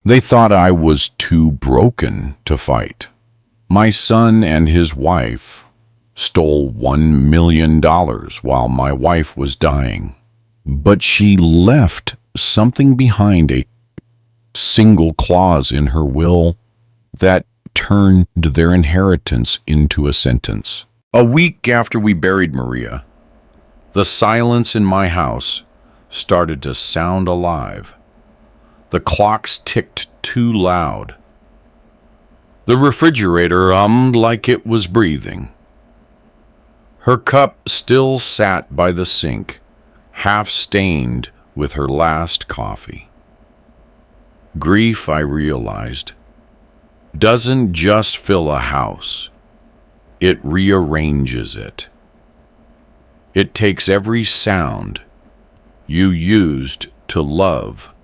They thought I was too broken to fight. My son and his wife stole $1 million while my wife was dying. But she left something behind, a single clause in her will that turned their inheritance into a sentence. A week after we buried Maria, the silence in my house started to sound alive. The clocks ticked too loud. The refrigerator hummed like it was breathing. Her cup still sat by the sink, half stained with her last coffee. Grief, I realized, doesn't just fill a house. It rearranges it. It takes every sound you used to love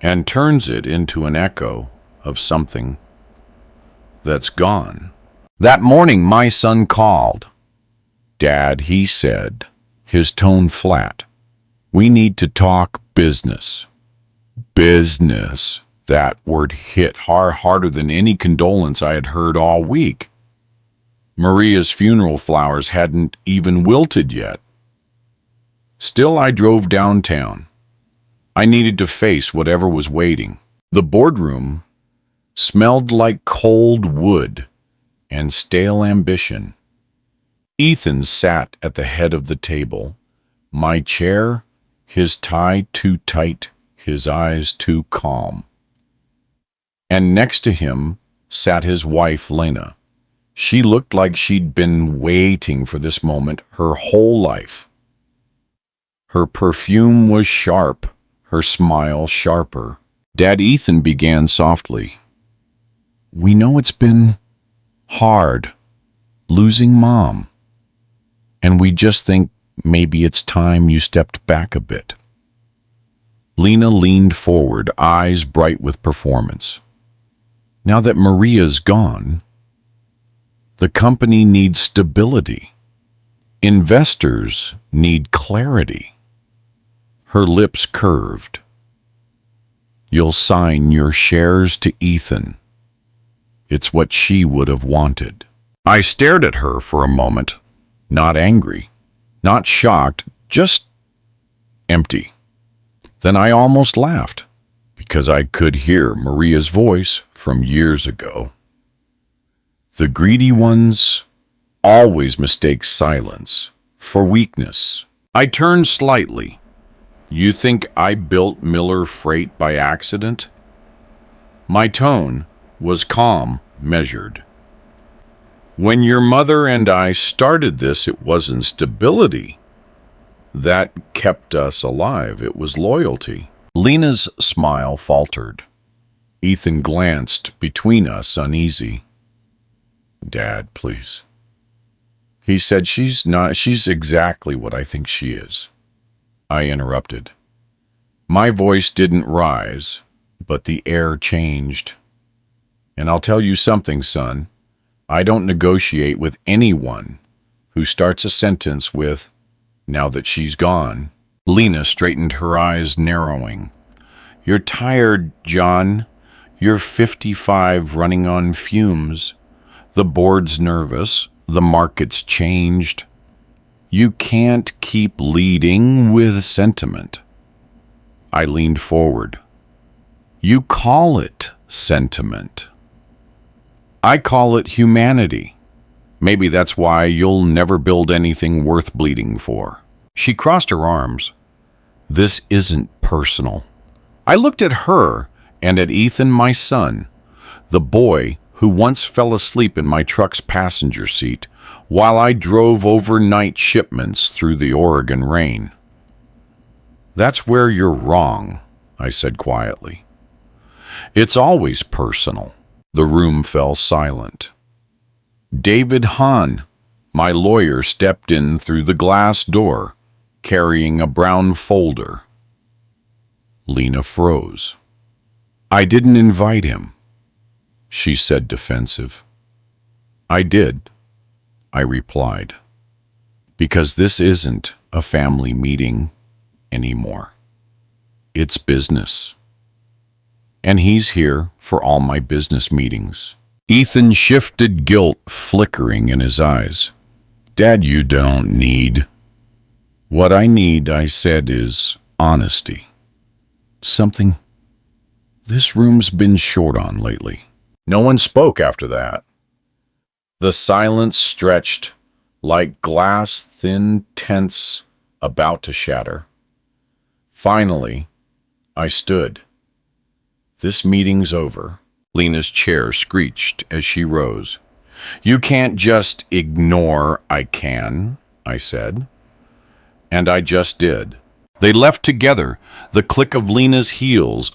and turns it into an echo of something that's gone. That morning, my son called. "Dad," he said, his tone flat, "we need to talk business." Business. That word hit harder than any condolence I had heard all week. Maria's funeral flowers hadn't even wilted yet. Still, I drove downtown. I needed to face whatever was waiting. The boardroom smelled like cold wood and stale ambition. Ethan sat at the head of the table, my chair, his tie too tight, his eyes too calm. And next to him sat his wife, Lena. She looked like she'd been waiting for this moment her whole life. Her perfume was sharp, her smile sharper. Dad, Ethan began softly. "We know it's been hard, losing Mom. And we just think maybe it's time you stepped back a bit." Lena leaned forward, eyes bright with performance. "Now that Maria's gone, the company needs stability. Investors need clarity." Her lips curved. "You'll sign your shares to Ethan." It's what she would have wanted. I stared at her for a moment, not angry, not shocked, just empty. Then I almost laughed, because I could hear Maria's voice from years ago. The greedy ones always mistake silence for weakness. I turned slightly. "You think I built Miller Freight by accident?" My tone was calm, measured. "When your mother and I started this, it wasn't stability that kept us alive. It was loyalty." Lena's smile faltered. Ethan glanced between us, uneasy. "Dad, please." He said, She's exactly what I think she is." I interrupted. My voice didn't rise, but the air changed. "And I'll tell you something, son. I don't negotiate with anyone who starts a sentence with, 'now that she's gone.'" Lena straightened, her eyes narrowing. "You're tired, John. You're 55, running on fumes. The board's nervous. The market's changed. You can't keep leading with sentiment." I leaned forward. "You call it sentiment. I call it humanity. Maybe that's why you'll never build anything worth bleeding for." She crossed her arms. "This isn't personal." I looked at her and at Ethan, my son, the boy who once fell asleep in my truck's passenger seat while I drove overnight shipments through the Oregon rain. "That's where you're wrong," I said quietly. "It's always personal." The room fell silent. David Hahn, my lawyer, stepped in through the glass door, carrying a brown folder. Lena froze. "I didn't invite him," she said, defensive. "I did," I replied, "because this isn't a family meeting anymore. It's business. and he's here for all my business meetings. Ethan shifted, guilt flickering in his eyes. Dad, you don't need. What I need, I said, is honesty. Something this room's been short on lately. No one spoke after that. The silence stretched like glass, thin, tense, about to shatter. Finally, I stood. This meeting's over. Lena's chair screeched as she rose. You can't just ignore. I can, I said. And I just did. They left together, the click of Lena's heels,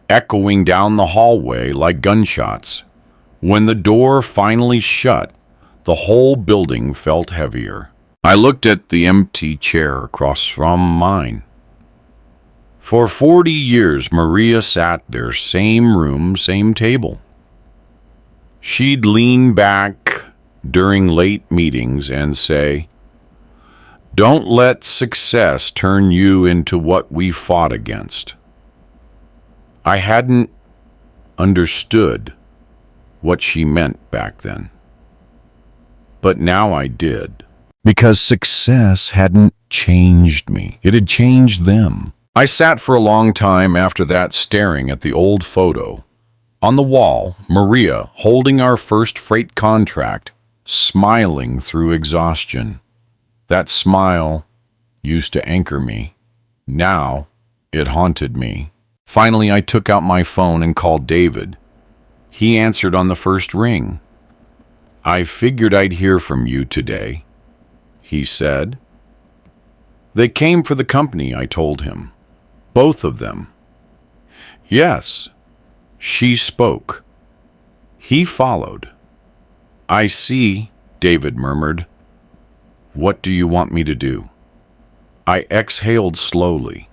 echoing down the hallway like gunshots. When the door finally shut, the whole building felt heavier. I looked at the empty chair across from mine. For 40 years, Maria sat there, same room, same table. She'd lean back during late meetings and say, "Don't let success turn you into what we fought against." I hadn't understood what she meant back then. But now I did. Because success hadn't changed me. It had changed them. I sat for a long time after that, staring at the old photo. On the wall, Maria, holding our first freight contract, smiling through exhaustion. That smile used to anchor me. Now, it haunted me. Finally, I took out my phone and called David. He answered on the first ring. "I figured I'd hear from you today," he said. "They came for the company," I told him. "Both of them." "Yes." She spoke. He followed. "I see," David murmured. "What do you want me to do?" I exhaled slowly.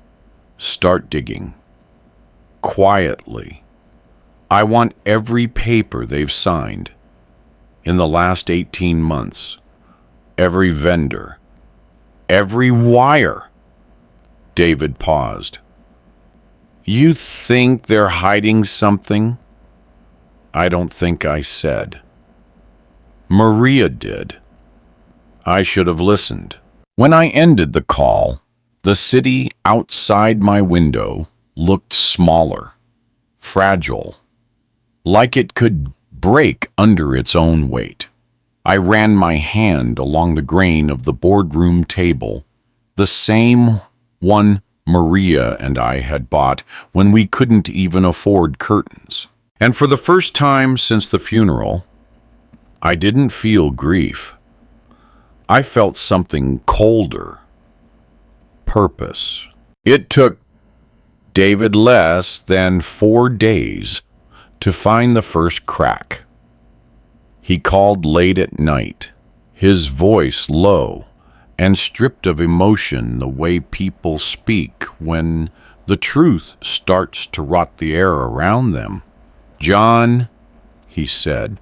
"Start digging. Quietly. I want every paper they've signed in the last 18 months. Every vendor. Every wire." David paused. "You think they're hiding something?" I don't think I said. Maria did. I should have listened. When I ended the call, the city outside my window looked smaller, fragile, like it could break under its own weight. I ran my hand along the grain of the boardroom table, the same one Maria and I had bought when we couldn't even afford curtains. And for the first time since the funeral, I didn't feel grief. I felt something colder. Purpose. It took David less than 4 days to find the first crack. He called late at night, his voice low and stripped of emotion, the way people speak when the truth starts to rot the air around them. "John," he said,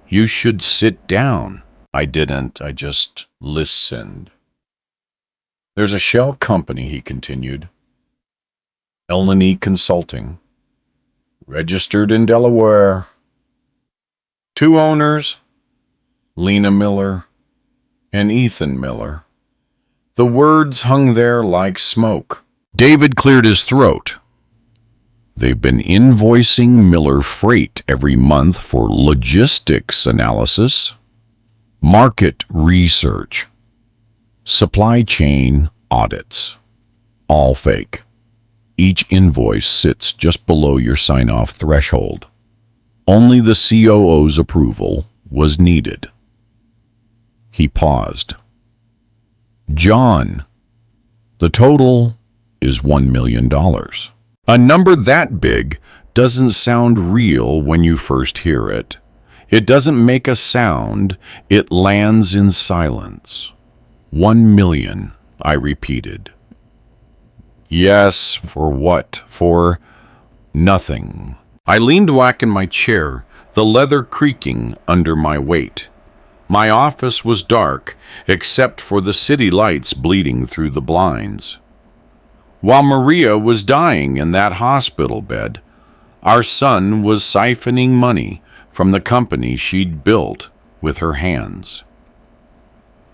"you should sit down." I didn't. I just listened. "There's a shell company," he continued. "Elneny Consulting. Registered in Delaware. 2 owners, Lena Miller and Ethan Miller." The words hung there like smoke. David cleared his throat. "They've been invoicing Miller Freight every month for logistics analysis, market research, supply chain audits. All fake. Each invoice sits just below your sign-off threshold. Only the COO's approval was needed." He paused. "John, the total is $1 million. A number that big doesn't sound real when you first hear it. It doesn't make a sound, it lands in silence. 1 million, I repeated. Yes, for what? For nothing. I leaned back in my chair, the leather creaking under my weight. My office was dark, except for the city lights bleeding through the blinds. While Maria was dying in that hospital bed, Our son was siphoning money from the company she'd built with her hands.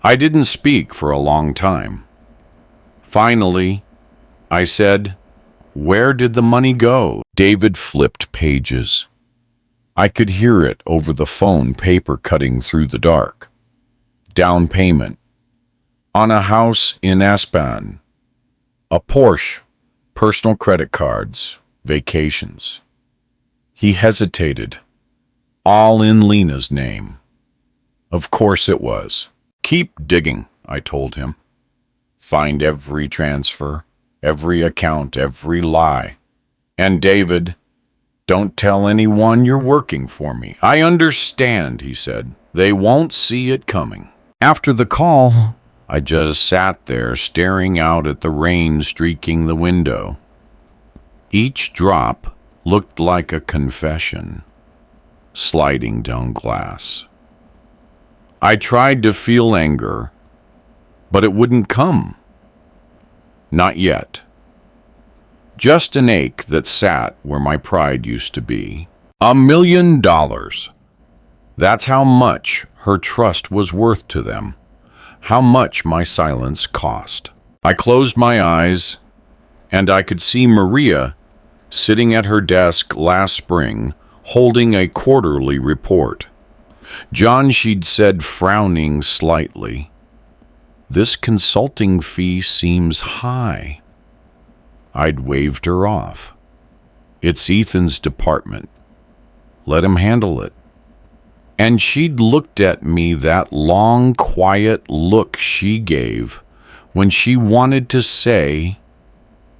I didn't speak for a long time. Finally, I said, "Where did the money go?" David flipped pages. I could hear it over the phone, paper cutting through the dark. Down payment. On a house in Aspen. A Porsche. Personal credit cards. Vacations. He hesitated. All in Lena's name. Of course it was. "Keep digging," I told him. "Find every transfer, every account, every lie. And David, don't tell anyone you're working for me." "I understand," he said. "They won't see it coming." After the call, I just sat there staring out at the rain streaking the window. Each drop looked like a confession, sliding down glass. I tried to feel anger, but it wouldn't come. Not yet. Just an ache that sat where my pride used to be. $1 million. That's how much her trust was worth to them. How much my silence cost. I closed my eyes, and I could see Maria sitting at her desk last spring, holding a quarterly report. John, she'd said, frowning slightly, "This consulting fee seems high." I'd waved her off. "It's Ethan's department. Let him handle it." And she'd looked at me, that long, quiet look she gave when she wanted to say,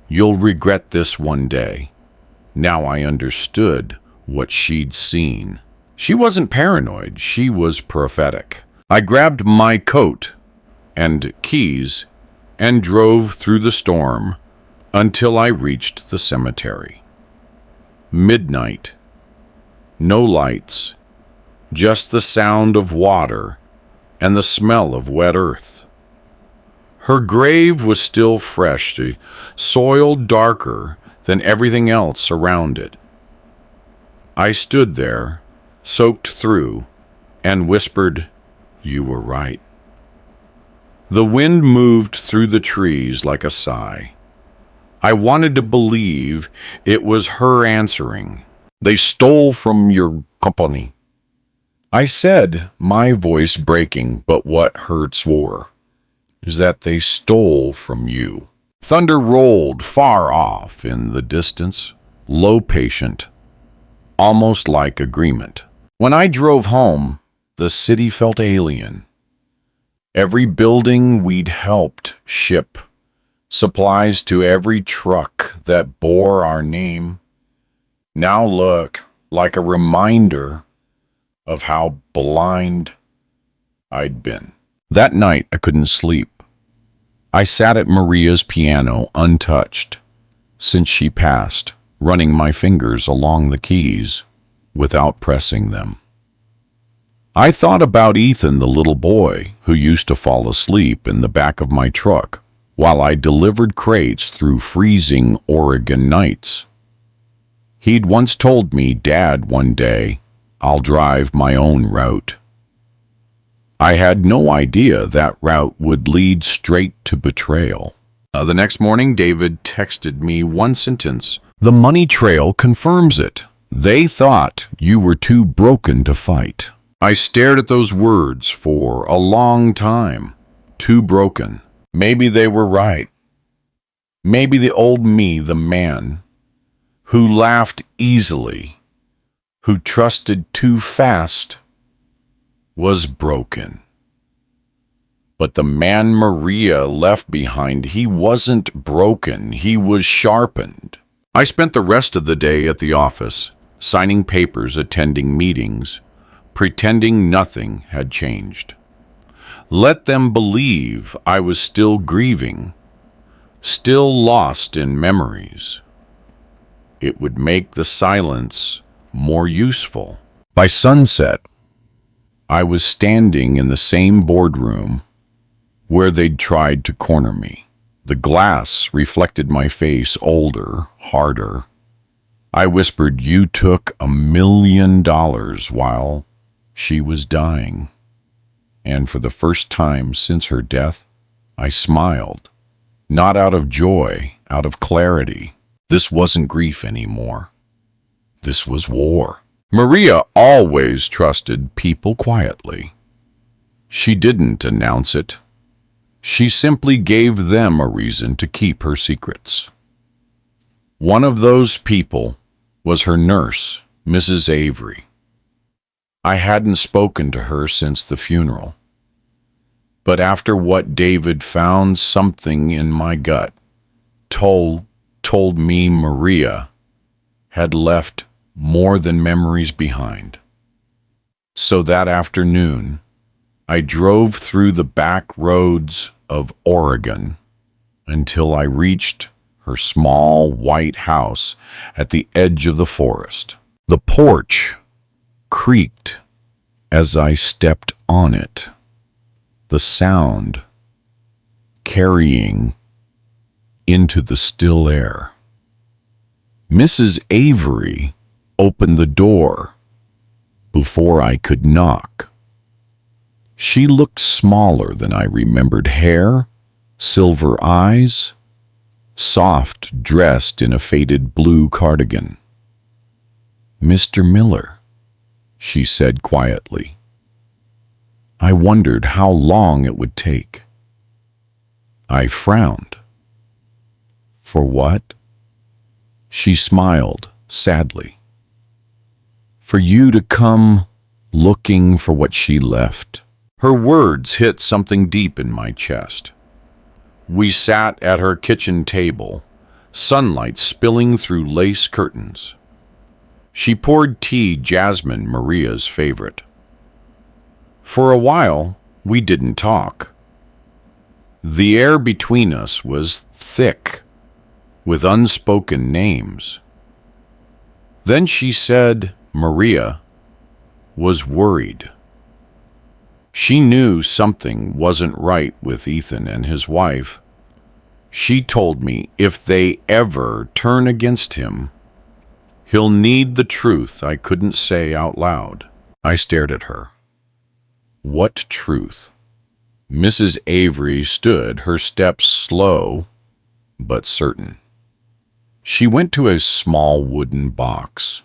"You'll regret this one day." Now I understood what she'd seen. She wasn't paranoid, she was prophetic. I grabbed my coat and keys and drove through the storm until I reached the cemetery. Midnight. No lights, just the sound of water and the smell of wet earth. Her grave was still fresh, the soil darker than everything else around it. I stood there, soaked through, and whispered, "You were right." The wind moved through the trees like a sigh. I wanted to believe it was her answering. "They stole from your company," I said, my voice breaking, but what hurts more is that they stole from you. Thunder rolled far off in the distance, low, patient, almost like agreement. When I drove home, the city felt alien. Every building we'd helped ship, supplies to every truck that bore our name, now look like a reminder of how blind I'd been. That night, I couldn't sleep. I sat at Maria's piano untouched since she passed, running my fingers along the keys without pressing them. I thought about Ethan, the little boy who used to fall asleep in the back of my truck while I delivered crates through freezing Oregon nights. He'd once told me, "Dad, one day, I'll drive my own route." I had no idea that route would lead straight to betrayal. The next morning, David texted me one sentence. "The money trail confirms it. They thought you were too broken to fight." I stared at those words for a long time. Too broken. Maybe they were right. Maybe the old me, the man who laughed easily, who trusted too fast, was broken. But the man Maria left behind, he wasn't broken, he was sharpened. I spent the rest of the day at the office, signing papers, attending meetings, pretending nothing had changed. Let them believe I was still grieving, still lost in memories. It would make the silence more useful. By sunset, I was standing in the same boardroom where they'd tried to corner me. The glass reflected my face, older, harder. I whispered, "You took $1 million while she was dying." And for the first time since her death, I smiled. Not out of joy, out of clarity. This wasn't grief anymore. This was war. Maria always trusted people quietly. She didn't announce it. She simply gave them a reason to keep her secrets. One of those people was her nurse, Mrs. Avery. I hadn't spoken to her since the funeral. But after what David found, something in my gut told me Maria had left more than memories behind. So that afternoon, I drove through the back roads of Oregon until I reached her small white house at the edge of the forest. The porch creaked as I stepped on it, the sound carrying into the still air. Mrs. Avery opened the door before I could knock. She looked smaller than I remembered, hair, silver eyes, soft, dressed in a faded blue cardigan. "Mr. Miller," she said quietly. I wondered how long it would take. I frowned. "For what?" She smiled sadly. "For you to come looking for what she left." Her words hit something deep in my chest. We sat at her kitchen table, sunlight spilling through lace curtains. She poured tea, jasmine, Maria's favorite. For a while, we didn't talk. The air between us was thick with unspoken names. Then she said Maria was worried. She knew something wasn't right with Ethan and his wife. She told me if they ever turn against him, he'll need the truth I couldn't say out loud. I stared at her. What truth? Mrs. Avery stood, her steps slow but certain. She went to a small wooden box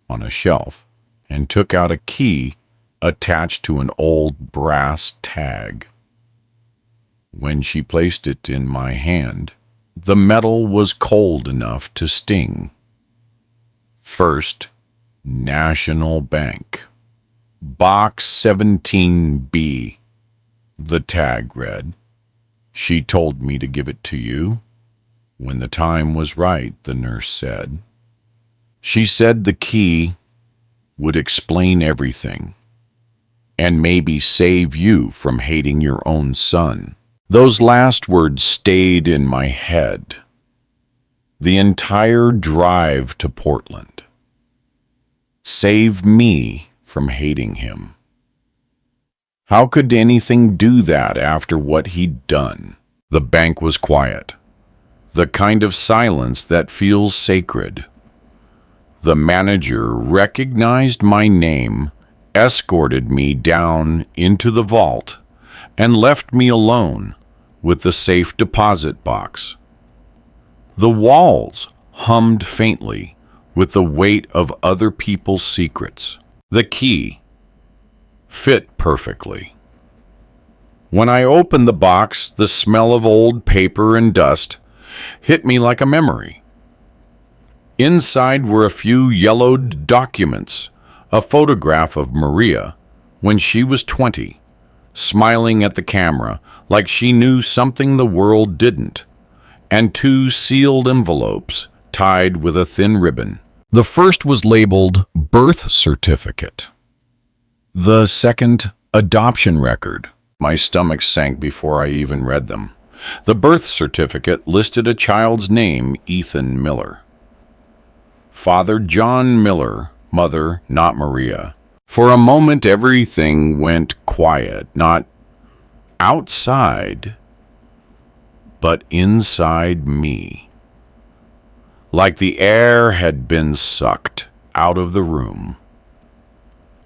on a shelf and took out a key attached to an old brass tag. When she placed it in my hand, the metal was cold enough to sting. First National Bank, Box 17B, the tag read. She told me to give it to you when the time was right, the nurse said. She said the key would explain everything and maybe save you from hating your own son. Those last words stayed in my head the entire drive to Portland. Save me from hating him. How could anything do that after what he'd done? The bank was quiet, the kind of silence that feels sacred. The manager recognized my name, escorted me down into the vault, and left me alone with the safe deposit box. The walls hummed faintly with the weight of other people's secrets. The key fit perfectly. When I opened the box, the smell of old paper and dust hit me like a memory. Inside were a few yellowed documents, a photograph of Maria when she was 20, smiling at the camera like she knew something the world didn't, and 2 sealed envelopes tied with a thin ribbon. The first was labeled birth certificate. The second, adoption record. My stomach sank before I even read them. The birth certificate listed a child's name, Ethan Miller. Father John Miller, mother not Maria. For a moment everything went quiet, not outside, but inside me. like the air had been sucked out of the room.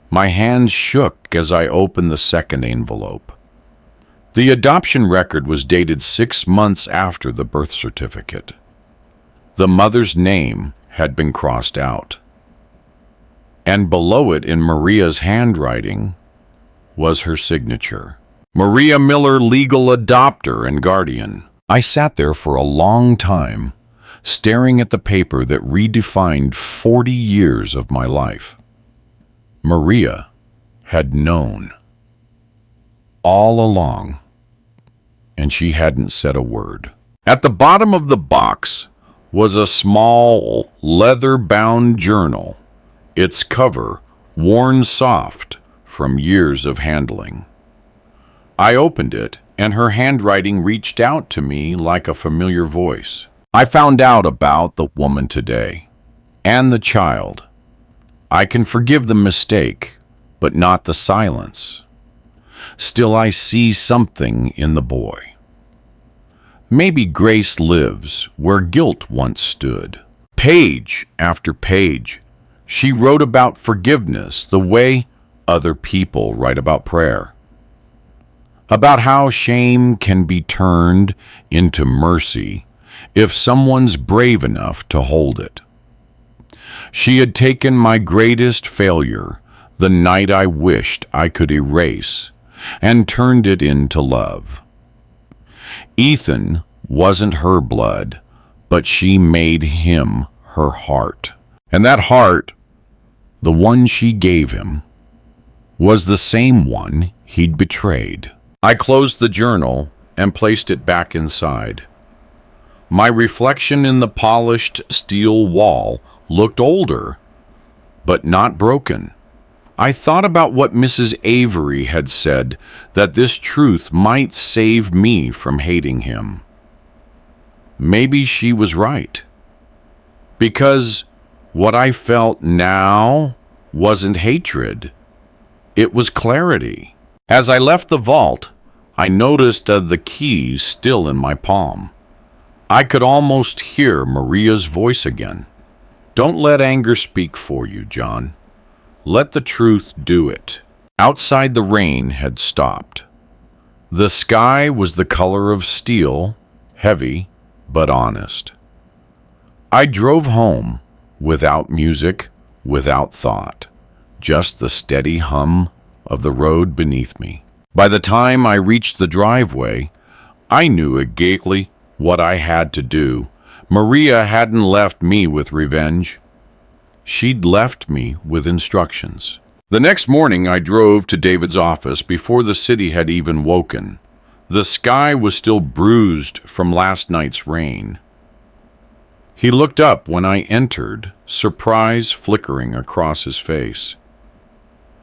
My hands shook as I opened the second envelope. The adoption record was dated 6 months after the birth certificate. The mother's name had been crossed out. And below it, in Maria's handwriting, was her signature. Maria Miller, legal adopter and guardian. I sat there for a long time, staring at the paper that redefined 40 years of my life. Maria had known all along, and she hadn't said a word. At the bottom of the box was a small leather-bound journal, its cover worn soft from years of handling. I opened it, and her handwriting reached out to me like a familiar voice. I found out about the woman today, and the child. I can forgive the mistake, but not the silence. Still, I see something in the boy. Maybe grace lives where guilt once stood. Page after page, she wrote about forgiveness the way other people write about prayer. About how shame can be turned into mercy if someone's brave enough to hold it. She had taken my greatest failure, the night I wished I could erase, and turned it into love. Ethan wasn't her blood, but she made him her heart. And that heart, the one she gave him, was the same one he'd betrayed. I closed the journal and placed it back inside. My reflection in the polished steel wall looked older, but not broken. I thought about what Mrs. Avery had said, that this truth might save me from hating him. Maybe she was right. Because what I felt now wasn't hatred. It was clarity. As I left the vault, I noticed the keys still in my palm. I could almost hear Maria's voice again. Don't let anger speak for you, John. Let the truth do it. Outside, the rain had stopped. The sky was the color of steel, heavy but honest. I drove home without music, without thought, just the steady hum of the road beneath me. By the time I reached the driveway, I knew exactly what I had to do. Maria hadn't left me with revenge. She'd left me with instructions. The next morning, I drove to David's office before the city had even woken. The sky was still bruised from last night's rain. He looked up when I entered, surprise flickering across his face.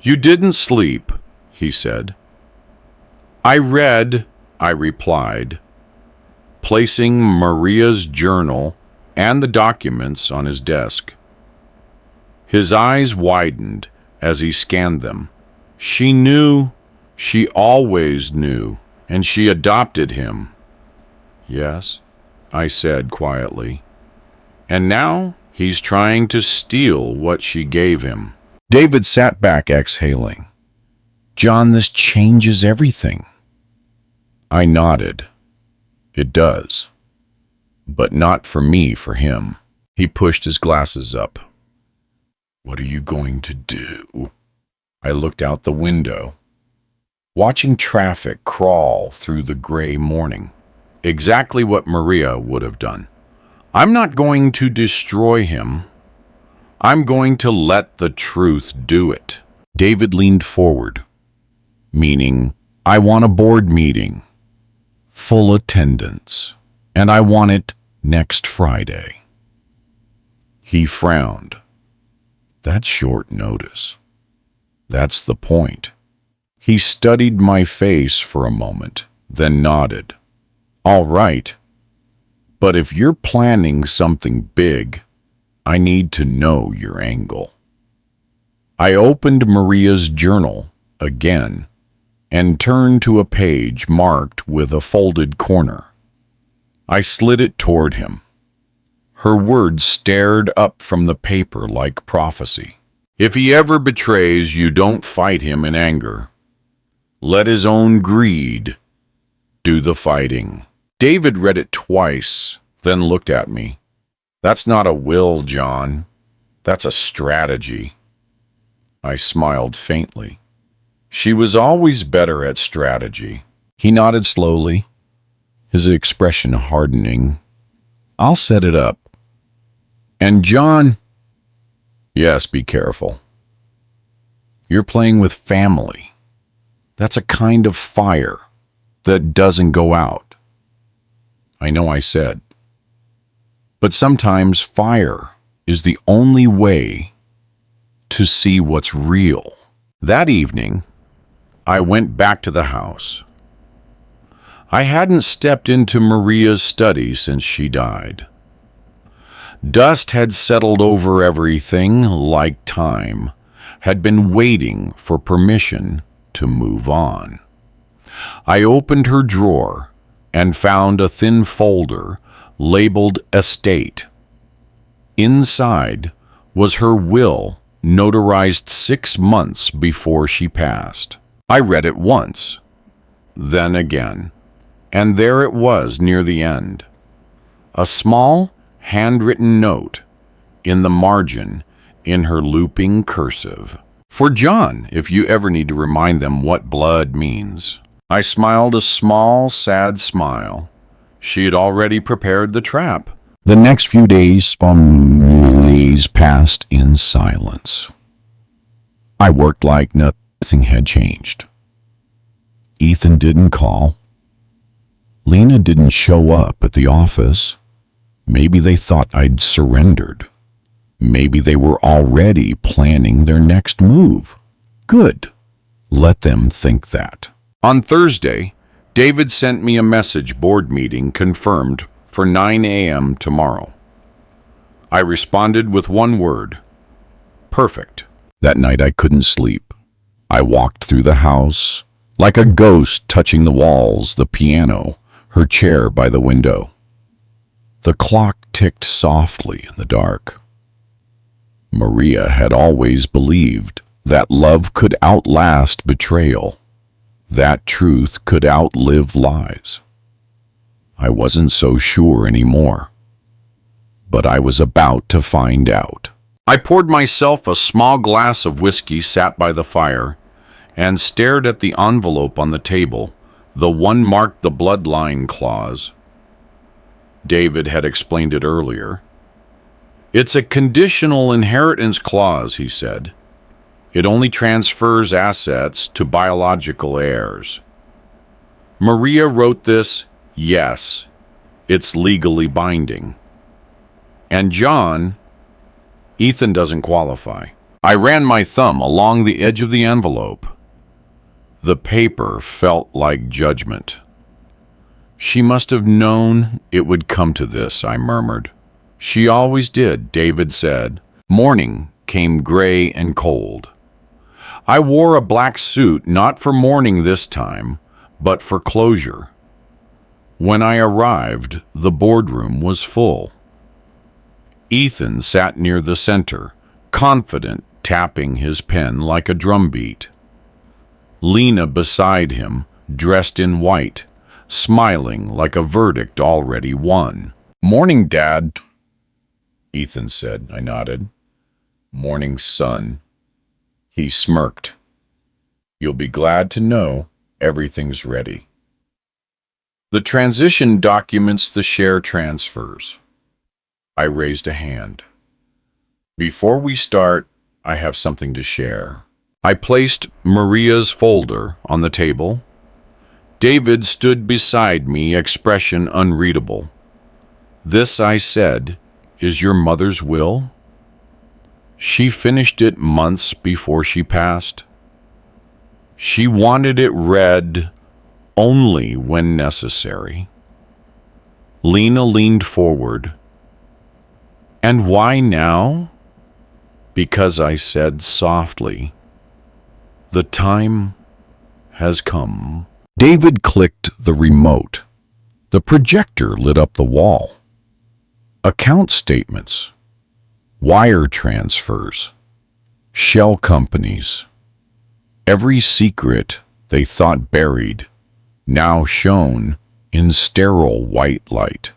"You didn't sleep," he said. "I read," I replied, placing Maria's journal and the documents on his desk. His eyes widened as he scanned them. She knew, she always knew, and she adopted him. "Yes," I said quietly. "And now he's trying to steal what she gave him." David sat back, exhaling. "John, this changes everything." I nodded. "It does. But not for me, for him." He pushed his glasses up. "What are you going to do?" I looked out the window, watching traffic crawl through the gray morning. Exactly what Maria would have done. I'm not going to destroy him. I'm going to let the truth do it. David leaned forward, meaning, I want a board meeting, full attendance, and I want it next Friday. He frowned. That's short notice. That's the point. He studied my face for a moment, then nodded. All right, but if you're planning something big, I need to know your angle. I opened Maria's journal again and turned to a page marked with a folded corner. I slid it toward him. Her words stared up from the paper like prophecy. If he ever betrays you, don't fight him in anger. Let his own greed do the fighting. David read it twice, then looked at me. That's not a will, John. That's a strategy. I smiled faintly. She was always better at strategy. He nodded slowly, his expression hardening. I'll set it up. And John, yes, be careful. You're playing with family. That's a kind of fire that doesn't go out. I know I said. But sometimes fire is the only way to see what's real. That evening, I went back to the house. I hadn't stepped into Maria's study since she died. Dust had settled over everything like time had been waiting for permission to move on. I opened her drawer and found a thin folder labeled Estate. Inside was her will, notarized 6 months before she passed. I read it once, then again, and there it was near the end. A small, handwritten note in the margin in her looping cursive. For John, if you ever need to remind them what blood means. I smiled a small, sad smile. She had already prepared the trap. The next few days passed in silence. I worked like nothing had changed. Ethan didn't call. Lena didn't show up at the office. Maybe they thought I'd surrendered. Maybe they were already planning their next move. Good. Let them think that. On Thursday, David sent me a message, board meeting confirmed for 9 a.m. tomorrow. I responded with one word: perfect. That night I couldn't sleep. I walked through the house like a ghost, touching the walls, the piano, her chair by the window. The clock ticked softly in the dark. Maria had always believed that love could outlast betrayal, that truth could outlive lies. I wasn't so sure anymore, but I was about to find out. I poured myself a small glass of whiskey, sat by the fire, and stared at the envelope on the table, the one marked the bloodline clause. David had explained it earlier. It's a conditional inheritance clause, he said. It only transfers assets to biological heirs. Maria wrote this, yes, it's legally binding. And John, Ethan doesn't qualify. I ran my thumb along the edge of the envelope. The paper felt like judgment. She must have known it would come to this, I murmured. She always did, David said. Morning came gray and cold. I wore a black suit, not for mourning this time, but for closure. When I arrived, the boardroom was full. Ethan sat near the center, confident, tapping his pen like a drumbeat. Lena beside him, dressed in white, smiling like a verdict already won. Morning, Dad, Ethan said. I nodded. Morning, son. He smirked. You'll be glad to know everything's ready. The transition documents the share transfers. I raised a hand. Before we start, I have something to share. I placed Maria's folder on the table. David stood beside me, expression unreadable. This, I said, is your mother's will? She finished it months before she passed. She wanted it read only when necessary. Lena leaned forward. And why now? Because I said softly, the time has come. David clicked the remote. The projector lit up the wall. Account statements, wire transfers, shell companies. Every secret they thought buried, now shone in sterile white light.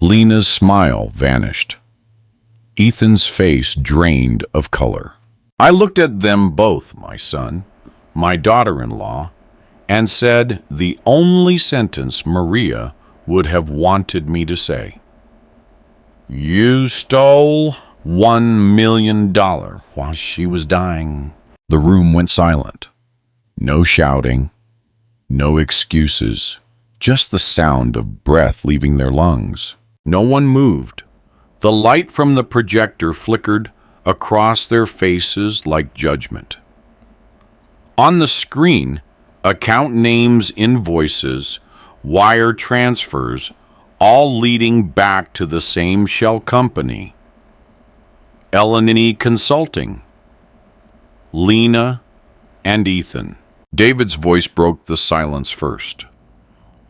Lena's smile vanished. Ethan's face drained of color. I looked at them both, my son, my daughter-in-law, and said the only sentence Maria would have wanted me to say. You stole $1 million while she was dying. The room went silent. No shouting, no excuses, just the sound of breath leaving their lungs. No one moved. The light from the projector flickered across their faces like judgment. On the screen, account names, invoices, wire transfers, all leading back to the same shell company. L&E Consulting. Lena and Ethan. David's voice broke the silence first.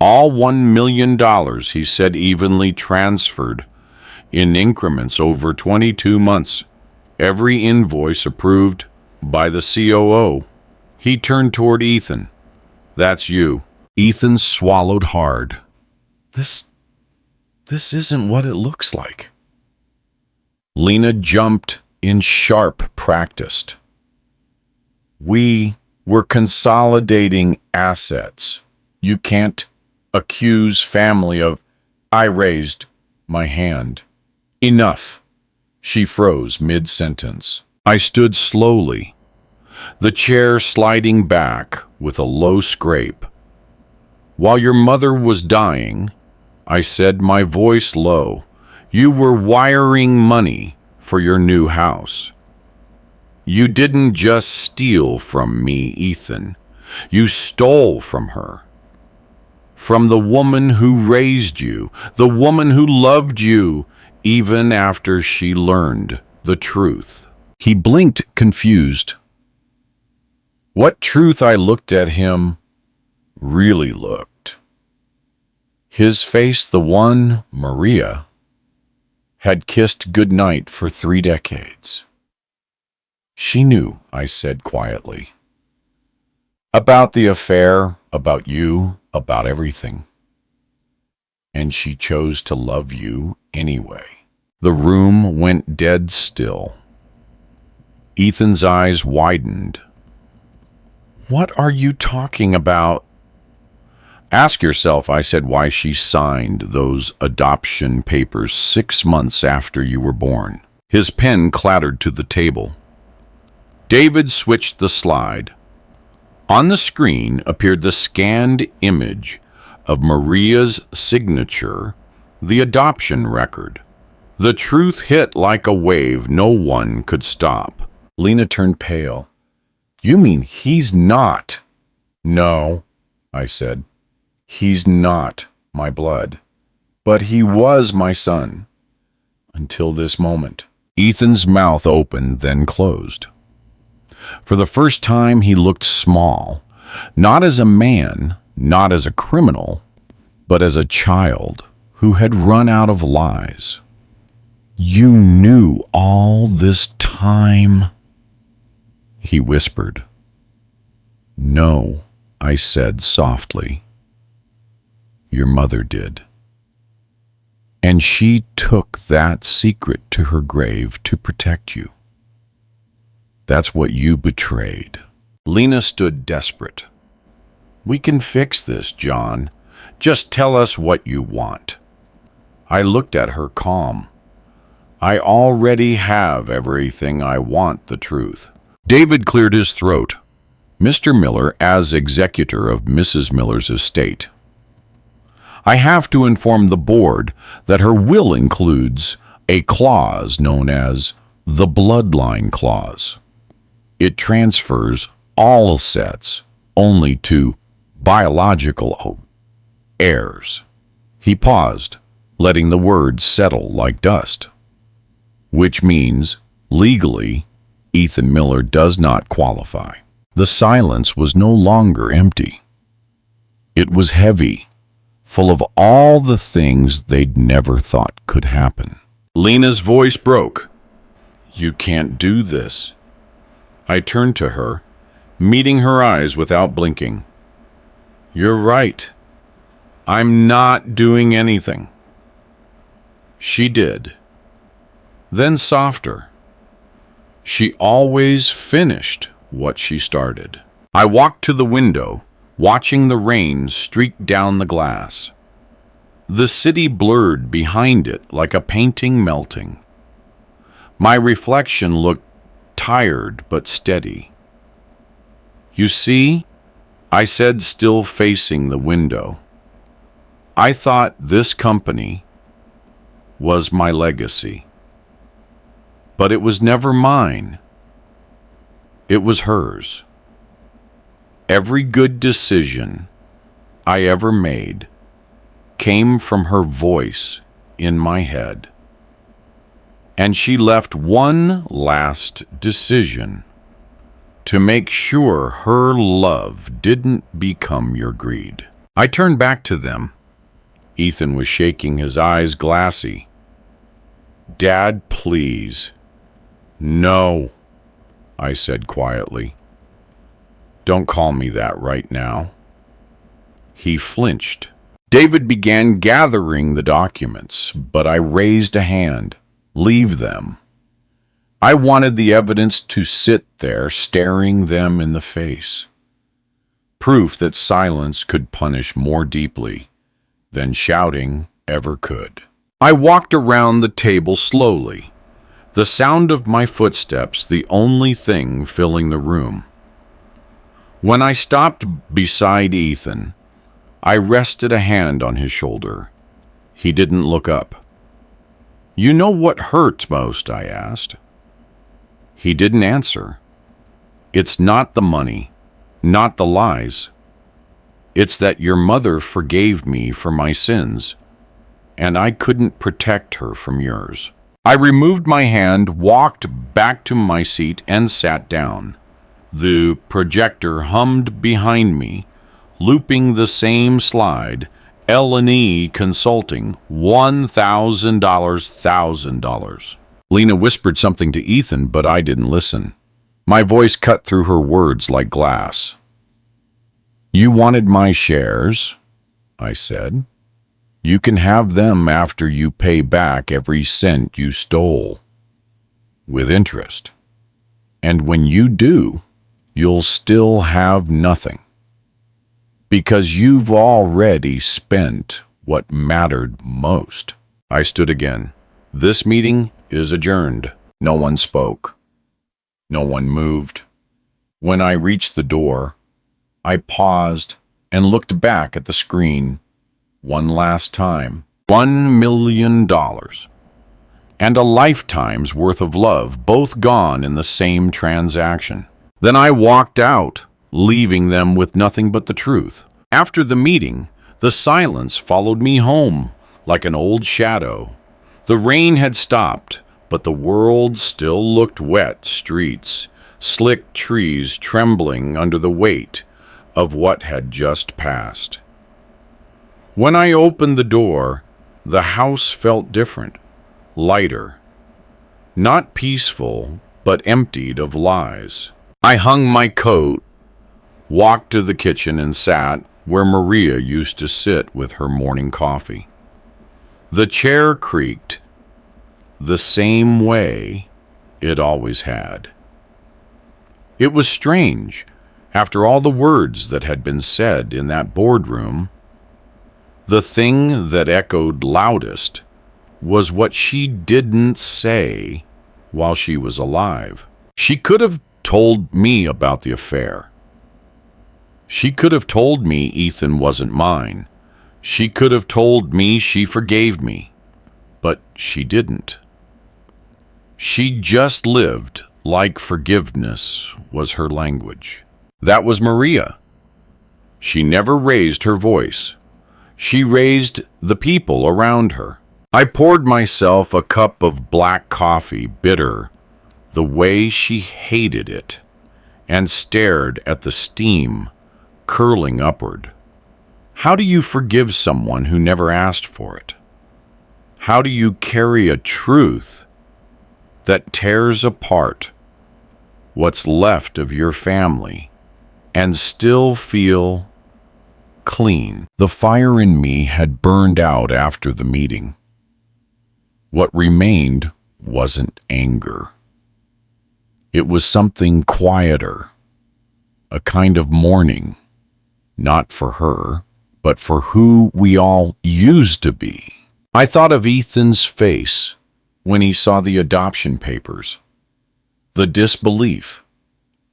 All $1 million, he said, evenly transferred in increments over 22 months. Every invoice approved by the COO. He turned toward Ethan. That's you. Ethan swallowed hard. This isn't what it looks like. Lena jumped in sharp practice. We were consolidating assets. You can't accuse family of... I raised my hand. Enough. She froze mid-sentence. I stood slowly, the chair sliding back with a low scrape. While your mother was dying, I said, my voice low, you were wiring money for your new house. You didn't just steal from me, Ethan. You stole from her. From the woman who raised you, the woman who loved you, even after she learned the truth. He blinked, confused. What truth? I looked at him, really looked. His face, the one Maria had kissed goodnight for 3 decades. She knew, I said quietly. About the affair, about you, about everything. And she chose to love you anyway. The room went dead still. Ethan's eyes widened. What are you talking about? Ask yourself, I said, why she signed those adoption papers 6 months after you were born. His pen clattered to the table. David switched the slide. On the screen appeared the scanned image of Maria's signature, the adoption record. The truth hit like a wave no one could stop. Lena turned pale. You mean he's not? No, I said. He's not my blood. But he was my son. Until this moment. Ethan's mouth opened, then closed. For the first time, he looked small. Not as a man, not as a criminal, but as a child who had run out of lies. You knew all this time? He whispered. No, I said softly. Your mother did. And she took that secret to her grave to protect you. That's what you betrayed. Lena stood desperate. We can fix this, John. Just tell us what you want. I looked at her calm. I already have everything I want, the truth. David cleared his throat. Mr. Miller, as executor of Mrs. Miller's estate. I have to inform the board that her will includes a clause known as the bloodline clause. It transfers all assets only to biological heirs. He paused, letting the words settle like dust. Which means, legally, Ethan Miller does not qualify. The silence was no longer empty. It was heavy, full of all the things they'd never thought could happen. Lena's voice broke. "You can't do this." I turned to her, meeting her eyes without blinking. "You're right. I'm not doing anything." She did. Then softer. She always finished what she started. I walked to the window, watching the rain streak down the glass. The city blurred behind it like a painting melting. My reflection looked tired but steady. "You see," I said, still facing the window, "I thought this company was my legacy. But it was never mine. It was hers. Every good decision I ever made came from her voice in my head. And she left one last decision to make sure her love didn't become your greed." I turned back to them. Ethan was shaking, his eyes glassy. "Dad, please." "No," I said quietly. "Don't call me that right now." He flinched. David began gathering the documents, but I raised a hand. "Leave them." I wanted the evidence to sit there staring them in the face. Proof that silence could punish more deeply than shouting ever could. I walked around the table slowly, the sound of my footsteps the only thing filling the room. When I stopped beside Ethan, I rested a hand on his shoulder. He didn't look up. "You know what hurts most?" I asked. He didn't answer. "It's not the money, not the lies. It's that your mother forgave me for my sins, and I couldn't protect her from yours." I removed my hand, walked back to my seat, and sat down. The projector hummed behind me, looping the same slide. L&E Consulting, $1,000. Lena whispered something to Ethan, but I didn't listen. My voice cut through her words like glass. "You wanted my shares," I said. "You can have them after you pay back every cent you stole, with interest. And when you do, you'll still have nothing. Because you've already spent what mattered most." I stood again. "This meeting is adjourned." No one spoke. No one moved. When I reached the door, I paused and looked back at the screen one last time. $1 million. And a lifetime's worth of love, both gone in the same transaction. Then I walked out, leaving them with nothing but the truth. After the meeting, the silence followed me home like an old shadow. The rain had stopped, but the world still looked wet streets, slick trees trembling under the weight of what had just passed. When I opened the door, the house felt different, lighter. Not peaceful, but emptied of lies. I hung my coat, walked to the kitchen, and sat where Maria used to sit with her morning coffee. The chair creaked the same way it always had. It was strange, after all the words that had been said in that boardroom. The thing that echoed loudest was what she didn't say while she was alive. She could have told me about the affair. She could have told me Ethan wasn't mine. She could have told me she forgave me. But she didn't. She just lived like forgiveness was her language. That was Maria. She never raised her voice. She raised the people around her. I poured myself a cup of black coffee, bitter, the way she hated it, and stared at the steam curling upward. How do you forgive someone who never asked for it? How do you carry a truth that tears apart what's left of your family and still feel clean? The fire in me had burned out after the meeting. What remained wasn't anger. It was something quieter, a kind of mourning, not for her, but for who we all used to be. I thought of Ethan's face when he saw the adoption papers, the disbelief,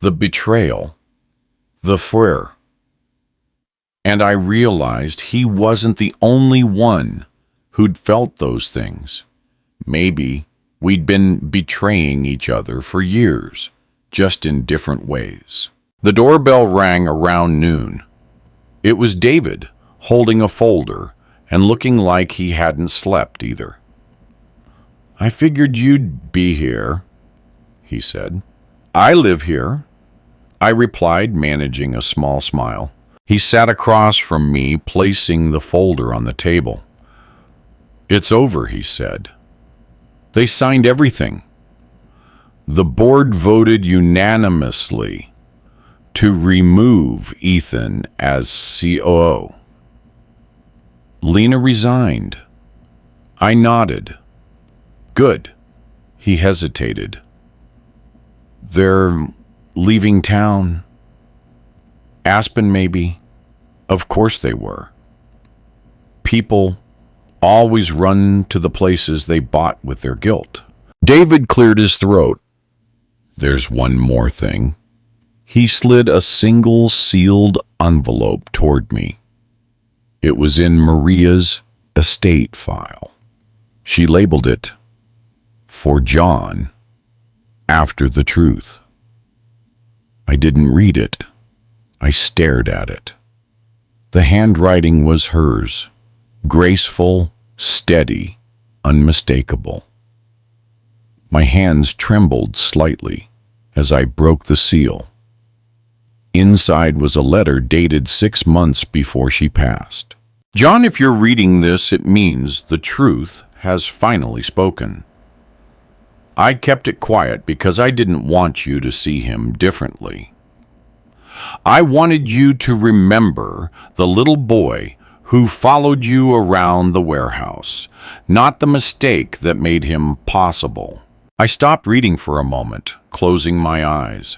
the betrayal, the fear. And I realized he wasn't the only one who'd felt those things. Maybe we'd been betraying each other for years, just in different ways. The doorbell rang around noon. It was David, holding a folder and looking like he hadn't slept either. "I figured you'd be here," he said. "I live here," I replied, managing a small smile. He sat across from me, placing the folder on the table. "It's over," he said. "They signed everything. The board voted unanimously to remove Ethan as COO. Lena resigned." I nodded. "Good." He hesitated. "They're leaving town." "Aspen, maybe." Of course they were. People always run to the places they bought with their guilt. David cleared his throat. "There's one more thing." He slid a single sealed envelope toward me. It was in Maria's estate file. She labeled it, "For John, after the truth." I didn't read it. I stared at it. The handwriting was hers, graceful, steady, unmistakable. My hands trembled slightly as I broke the seal. Inside was a letter dated 6 months before she passed. "John, if you're reading this, it means the truth has finally spoken. I kept it quiet because I didn't want you to see him differently. I wanted you to remember the little boy who followed you around the warehouse, not the mistake that made him possible." I stopped reading for a moment, closing my eyes.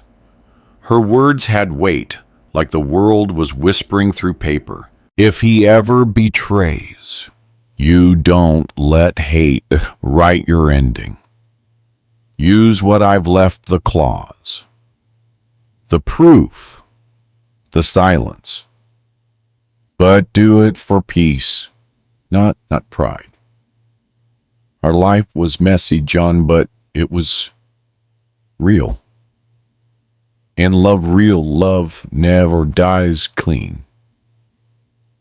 Her words had weight, like the world was whispering through paper. If he ever betrays, you don't let hate write your ending. Use what I've left the clause, the proof, the silence. But do it for peace, not pride. Our life was messy, John, but it was real. And real love never dies clean.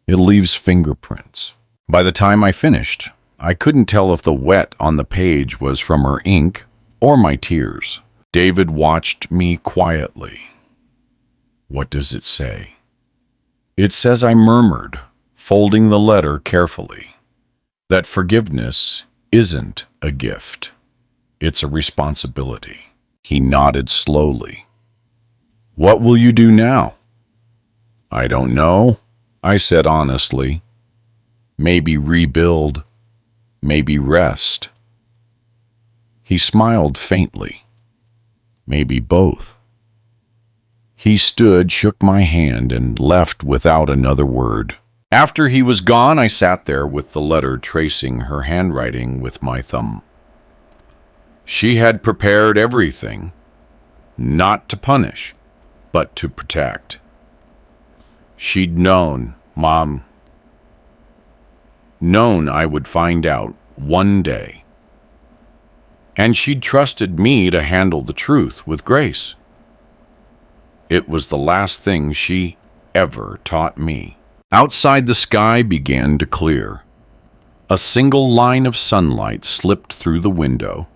It leaves fingerprints. By the time I finished, I couldn't tell if the wet on the page was from her ink or my tears. David watched me quietly. "What does it say?" "It says," I murmured, folding the letter carefully, "that forgiveness isn't a gift. It's a responsibility." He nodded slowly. "What will you do now?" "I don't know," I said honestly. "Maybe rebuild, maybe rest." He smiled faintly. "Maybe both." He stood, shook my hand, and left without another word. After he was gone, I sat there with the letter tracing her handwriting with my thumb. She had prepared everything, not to punish, but to protect. She'd known, Mom, known I would find out one day. And she'd trusted me to handle the truth with grace. It was the last thing she ever taught me. Outside, the sky began to clear. A single line of sunlight slipped through the window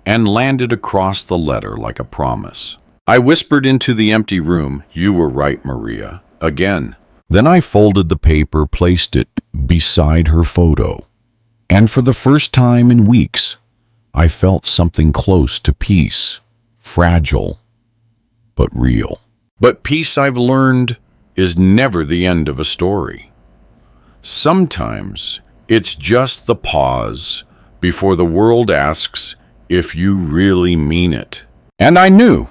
and landed across the letter like a promise. I whispered into the empty room, "You were right, Maria. Again." Then I folded the paper, placed it beside her photo, and for the first time in weeks, I felt something close to peace, fragile, but real. But peace, I've learned, is never the end of a story. Sometimes it's just the pause before the world asks if you really mean it. And I knew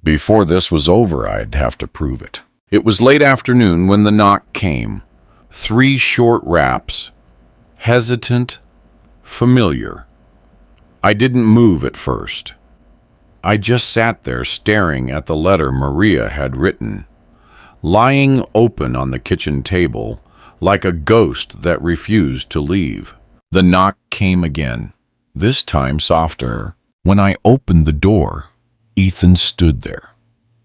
before this was over I'd have to prove it. It was late afternoon when the knock came. 3 short raps, hesitant, familiar. I didn't move at first. I just sat there staring at the letter Maria had written, lying open on the kitchen table like a ghost that refused to leave. The knock came again, this time softer. When I opened the door, Ethan stood there.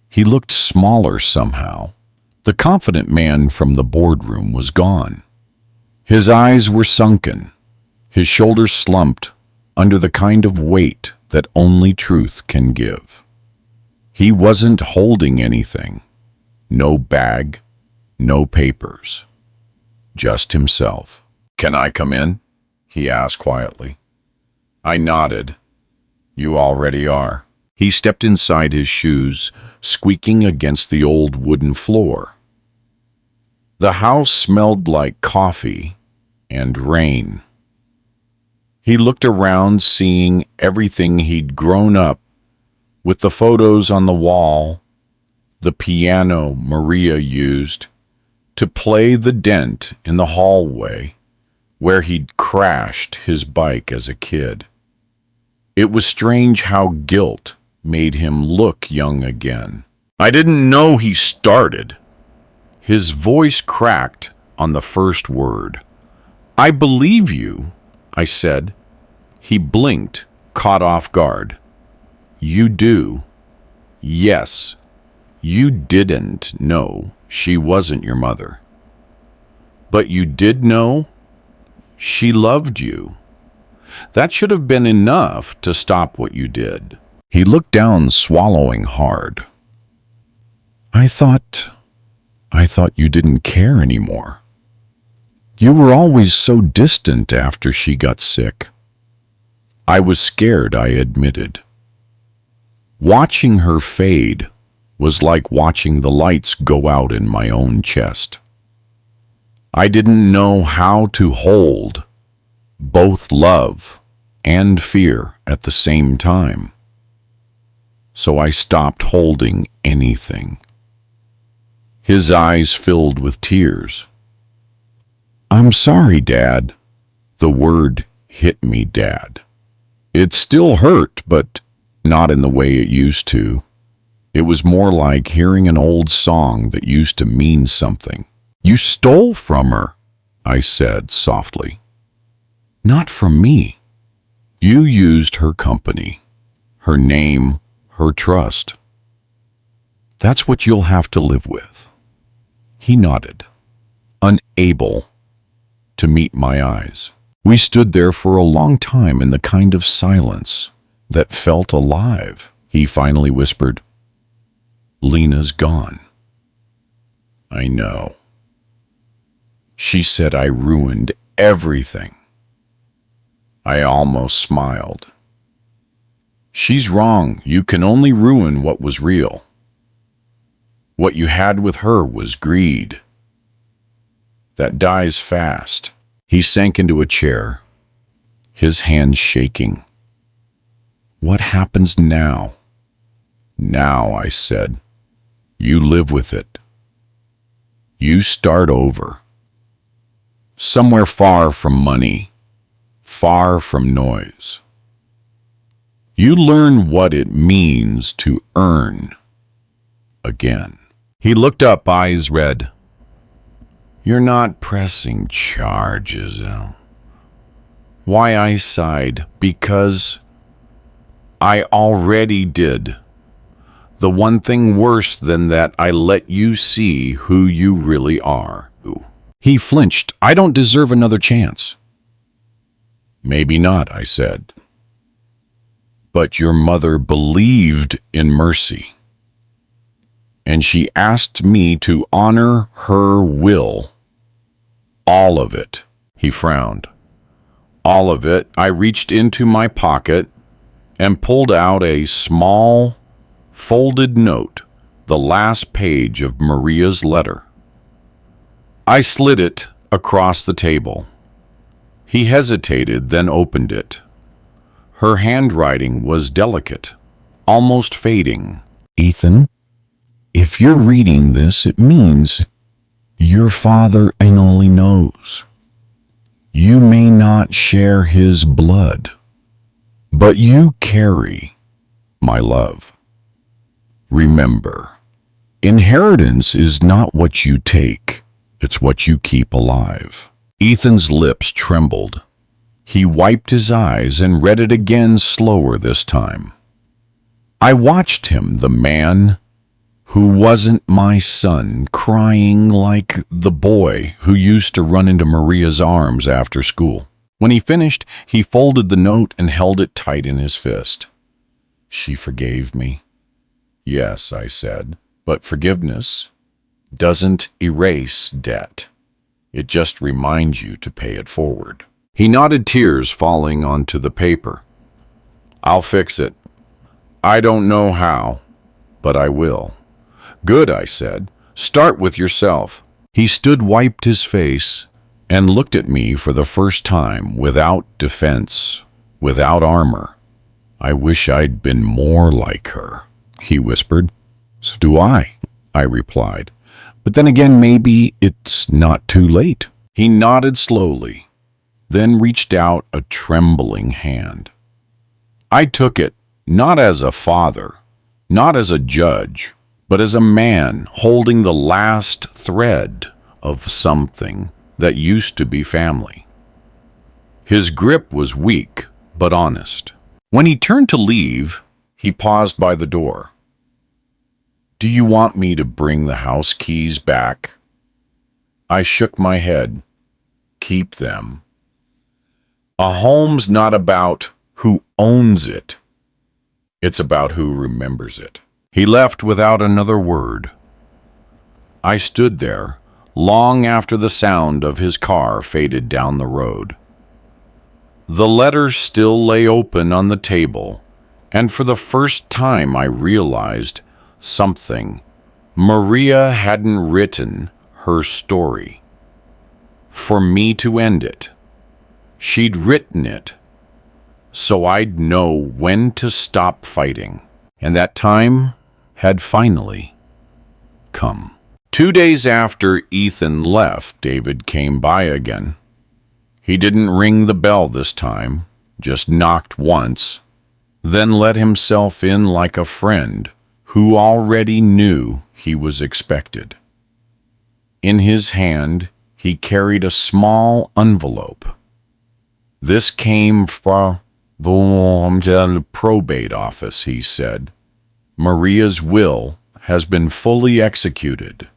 He looked smaller somehow. The confident man from the boardroom was gone. His eyes were sunken, his shoulders slumped under the kind of weight that only truth can give. He wasn't holding anything. No bag, no papers. Just himself. "Can I come in?" he asked quietly. I nodded. "You already are." He stepped inside, his shoes squeaking against the old wooden floor. The house smelled like coffee and rain. He looked around, seeing everything he'd grown up with, the photos on the wall, the piano Maria used to play, the dent in the hallway where he'd crashed his bike as a kid. It was strange how guilt made him look young again. "I didn't know," he started. His voice cracked on the first word. "I believe you," I said. He blinked, caught off guard. "You do?" "Yes. You didn't know she wasn't your mother. But you did know she loved you. That should have been enough to stop what you did." He looked down, swallowing hard. I thought you didn't care anymore. You were always so distant after she got sick." I was scared, I admitted. Watching her fade was like watching the lights go out in my own chest. I didn't know how to hold both love and fear at the same time. So I stopped holding anything. His eyes filled with tears. "I'm sorry, Dad." The word hit me, Dad. It still hurt, but not in the way it used to. It was more like hearing an old song that used to mean something. "You stole from her," I said softly. "Not from me. You used her company, her name, her trust. That's what you'll have to live with." He nodded, unable to meet my eyes. We stood there for a long time in the kind of silence that felt alive. He finally whispered, "Lena's gone." "I know." She said I ruined everything. I almost smiled. "She's wrong. You can only ruin what was real. What you had with her was greed. That dies fast." He sank into a chair, his hands shaking. "What happens now?" "Now," I said, "you live with it. You start over. Somewhere far from money, far from noise. You learn what it means to earn again." He looked up, eyes red. "You're not pressing charges, Al." Why, I sighed. "Because I already did. The one thing worse than that, I let you see who you really are." He flinched. "I don't deserve another chance." "Maybe not," I said. "But your mother believed in mercy. and she asked me to honor her will. All of it. He frowned. All of it. I reached into my pocket and pulled out a small, folded note, the last page of Maria's letter. I slid it across the table. He hesitated, then opened it. Her handwriting was delicate, almost fading. Ethan, if you're reading this, it means your father only knows. You may not share his blood, but you carry my love. Remember, inheritance is not what you take, it's what you keep alive. Ethan's lips trembled. He wiped his eyes and read it again, slower this time. I watched him, the man who wasn't my son, crying like the boy who used to run into Maria's arms after school. When he finished, he folded the note and held it tight in his fist. She forgave me. Yes, I said, but forgiveness doesn't erase debt. It just reminds you to pay it forward. He nodded, tears falling onto the paper. I'll fix it. I don't know how, but I will. Good, I said. Start with yourself. He stood, wiped his face, and looked at me for the first time, without defense, without armor. I wish I'd been more like her, he whispered. So do I replied. But then again, maybe it's not too late. He nodded slowly, then reached out a trembling hand. I took it, not as a father, not as a judge, but as a man holding the last thread of something that used to be family. His grip was weak, but honest. When he turned to leave, he paused by the door. Do you want me to bring the house keys back? I shook my head. Keep them. A home's not about who owns it. It's about who remembers it. He left without another word. I stood there, long after the sound of his car faded down the road. The letter still lay open on the table, and for the first time I realized something. Maria hadn't written her story for me to end it. She'd written it so I'd know when to stop fighting, and that time had finally come. 2 days after Ethan left, David came by again. He didn't ring the bell this time, just knocked once, then let himself in like a friend who already knew he was expected. In his hand, he carried a small envelope. This came from the probate office, he said. Maria's will has been fully executed,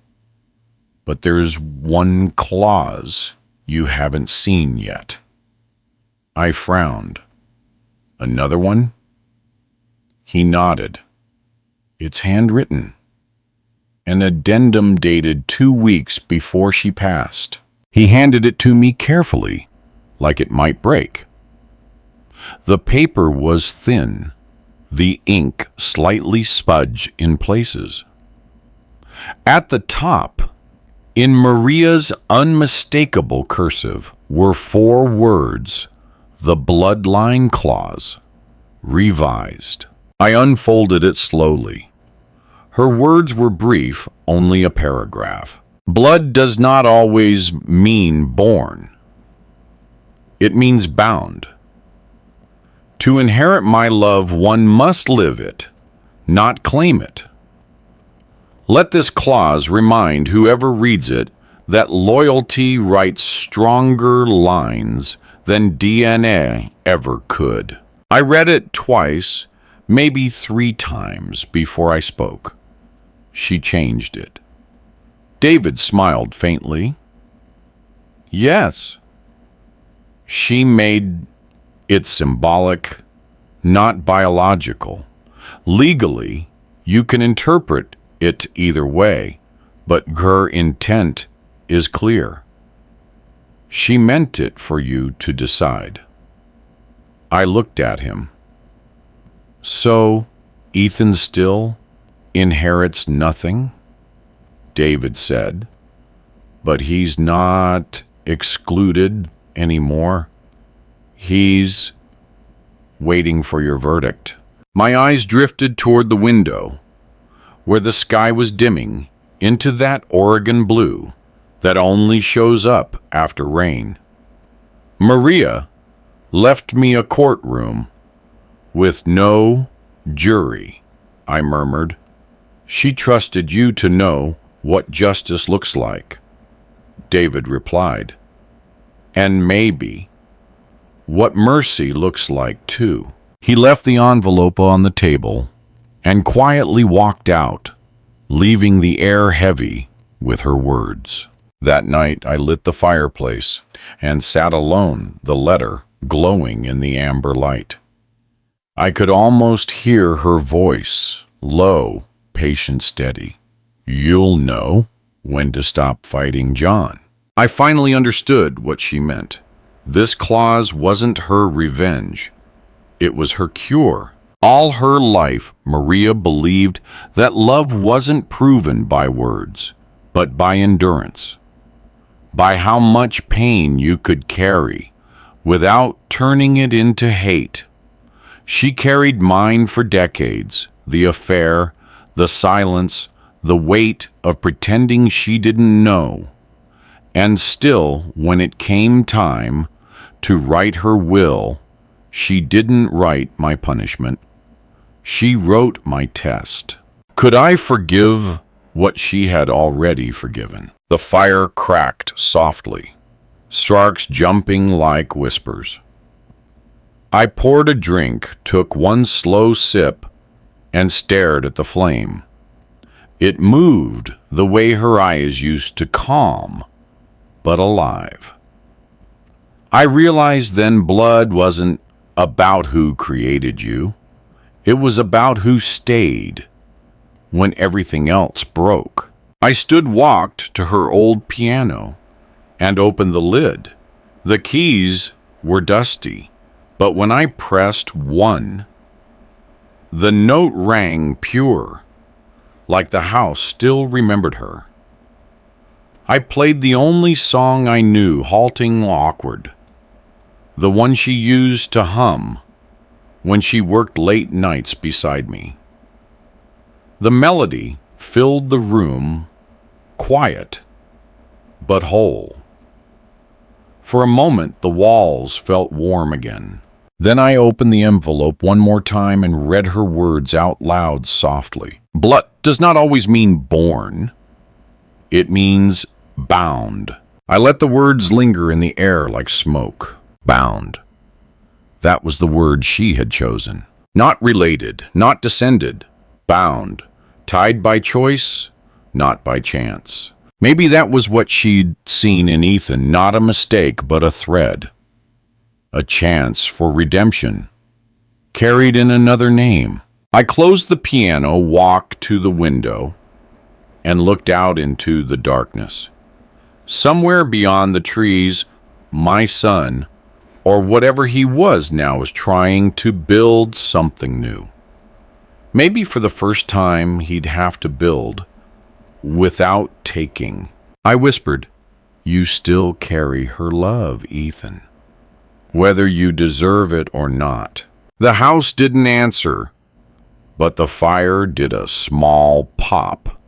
but there's one clause you haven't seen yet. I frowned. Another one? He nodded. It's handwritten. An addendum dated 2 weeks before she passed. He handed it to me carefully, like it might break. The paper was thin, the ink slightly smudged in places. At the top, in Maria's unmistakable cursive, were 4 words, the bloodline clause, revised. I unfolded it slowly. Her words were brief, only a paragraph. Blood does not always mean born. It means bound. To inherit my love, one must live it, not claim it. Let this clause remind whoever reads it that loyalty writes stronger lines than DNA ever could. I read it twice, maybe 3 times before I spoke. She changed it. David smiled faintly. Yes. She made it symbolic, not biological. Legally, you can interpret it either way, but her intent is clear. She meant it for you to decide. I looked at him. So, Ethan still inherits nothing? David said. But he's not excluded anymore. He's waiting for your verdict. My eyes drifted toward the window, where the sky was dimming into that Oregon blue that only shows up after rain. Maria left me a courtroom with no jury, I murmured. She trusted you to know what justice looks like, David replied. And maybe what mercy looks like, too. He left the envelope on the table and quietly walked out, leaving the air heavy with her words. That night I lit the fireplace and sat alone, the letter glowing in the amber light. I could almost hear her voice, low, patient, steady. You'll know when to stop fighting John. I finally understood what she meant. This clause wasn't her revenge. It was her cure. All her life, Maria believed that love wasn't proven by words, but by endurance, by how much pain you could carry without turning it into hate. She carried mine for decades, the affair, the silence, the weight of pretending she didn't know. And still, when it came time to write her will, she didn't write my punishment. She wrote my test. Could I forgive what she had already forgiven? The fire cracked softly, sparks jumping like whispers. I poured a drink, took one slow sip, and stared at the flame. It moved the way her eyes used to, calm, but alive. I realized then blood wasn't about who created you. It was about who stayed when everything else broke. I walked to her old piano and opened the lid. The keys were dusty, but when I pressed one, the note rang pure, like the house still remembered her. I played the only song I knew, halting, awkward, the one she used to hum when she worked late nights beside me. The melody filled the room, quiet but whole. For a moment, the walls felt warm again. Then I opened the envelope one more time and read her words out loud softly. Blood does not always mean born. It means bound. I let the words linger in the air like smoke. Bound. That was the word she had chosen. Not related, not descended. Bound. Tied by choice, not by chance. Maybe that was what she'd seen in Ethan, not a mistake, but a thread. A chance for redemption, carried in another name. I closed the piano, walked to the window, and looked out into the darkness. Somewhere beyond the trees, my son, or whatever he was now, was trying to build something new. Maybe for the first time he'd have to build without taking. I whispered, "You still carry her love, Ethan, whether you deserve it or not." The house didn't answer, but the fire did a small pop,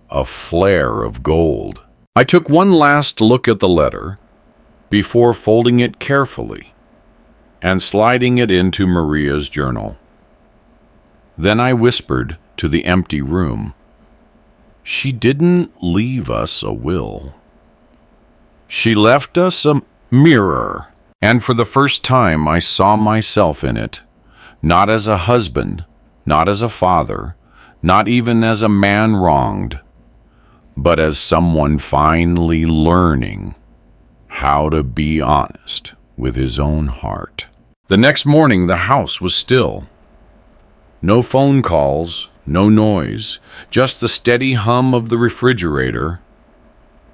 a flare of gold. I took one last look at the letter before folding it carefully and sliding it into Maria's journal. Then I whispered to the empty room, "She didn't leave us a will. She left us a mirror." And for the first time I saw myself in it, not as a husband, not as a father, not even as a man wronged, but as someone finally learning how to be honest with his own heart. The next morning the house was still. No phone calls, no noise, just the steady hum of the refrigerator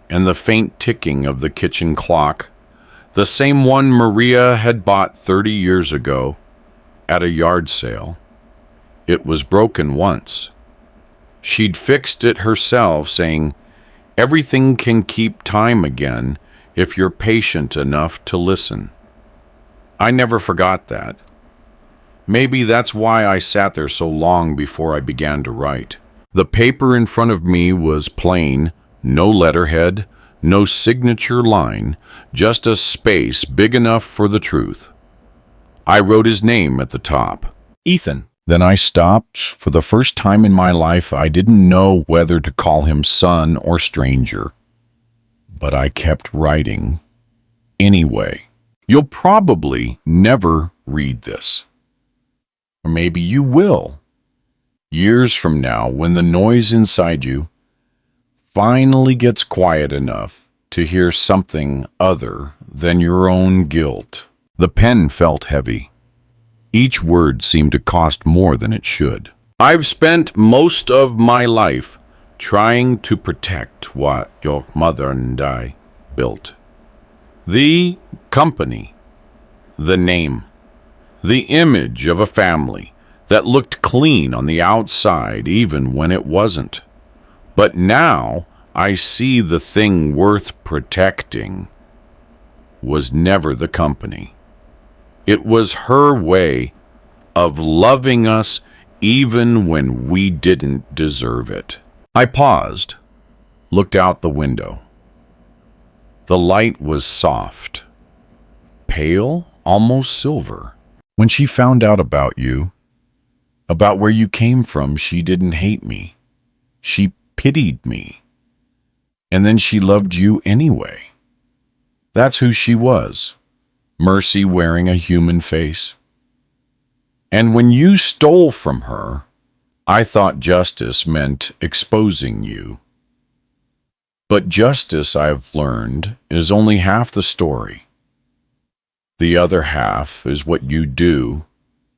and the faint ticking of the kitchen clock, the same one Maria had bought 30 years ago at a yard sale. It was broken once. She'd fixed it herself, saying, "Everything can keep time again if you're patient enough to listen." I never forgot that. Maybe that's why I sat there so long before I began to write. The paper in front of me was plain, no letterhead, no signature line, just a space big enough for the truth. I wrote his name at the top, Ethan. Then I stopped. For the first time in my life, I didn't know whether to call him son or stranger. But I kept writing anyway. You'll probably never read this. Or maybe you will. Years from now, when the noise inside you finally gets quiet enough to hear something other than your own guilt. The pen felt heavy. Each word seemed to cost more than it should. I've spent most of my life trying to protect what your mother and I built. The company, the name, the image of a family that looked clean on the outside even when it wasn't. But now I see the thing worth protecting was never the company. It was her way of loving us even when we didn't deserve it. I paused, looked out the window. The light was soft, pale, almost silver. When she found out about you, about where you came from, she didn't hate me. She pitied me. And then she loved you anyway. That's who she was. Mercy wearing a human face. And when you stole from her, I thought justice meant exposing you. But justice, I've learned, is only half the story. The other half is what you do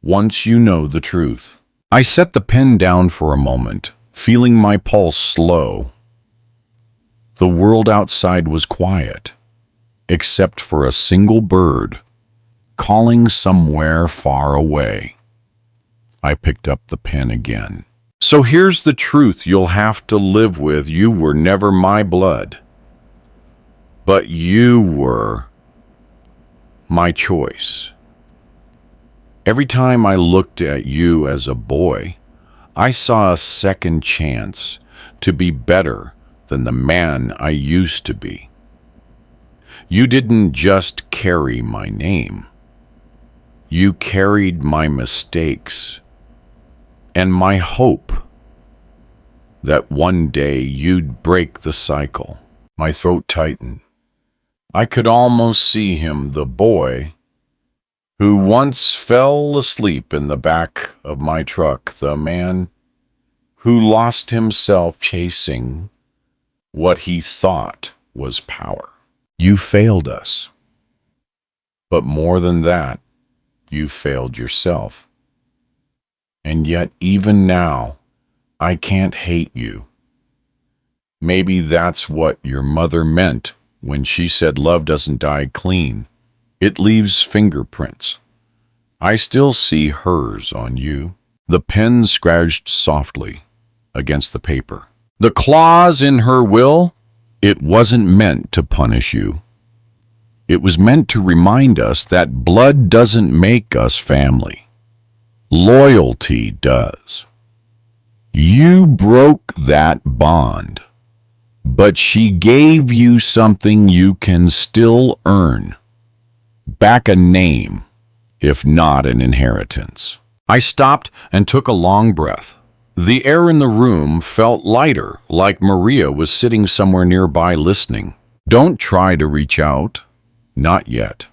once you know the truth. I set the pen down for a moment, feeling my pulse slow. The world outside was quiet, except for a single bird calling somewhere far away. I picked up the pen again. So here's the truth you'll have to live with. You were never my blood, but you were my choice. Every time I looked at you as a boy, I saw a second chance to be better than the man I used to be. You didn't just carry my name. You carried my mistakes and my hope that one day you'd break the cycle. My throat tightened. I could almost see him, the boy who once fell asleep in the back of my truck, the man who lost himself chasing what he thought was power. You failed us. But more than that, you failed yourself. And yet, even now, I can't hate you. Maybe that's what your mother meant when she said love doesn't die clean. It leaves fingerprints. I still see hers on you. The pen scratched softly against the paper. The clause in her will, it wasn't meant to punish you. It was meant to remind us that blood doesn't make us family. Loyalty does. You broke that bond, but she gave you something you can still earn. Back a name, if not an inheritance. I stopped and took a long breath. The air in the room felt lighter, like Maria was sitting somewhere nearby listening. Don't try to reach out. Not yet.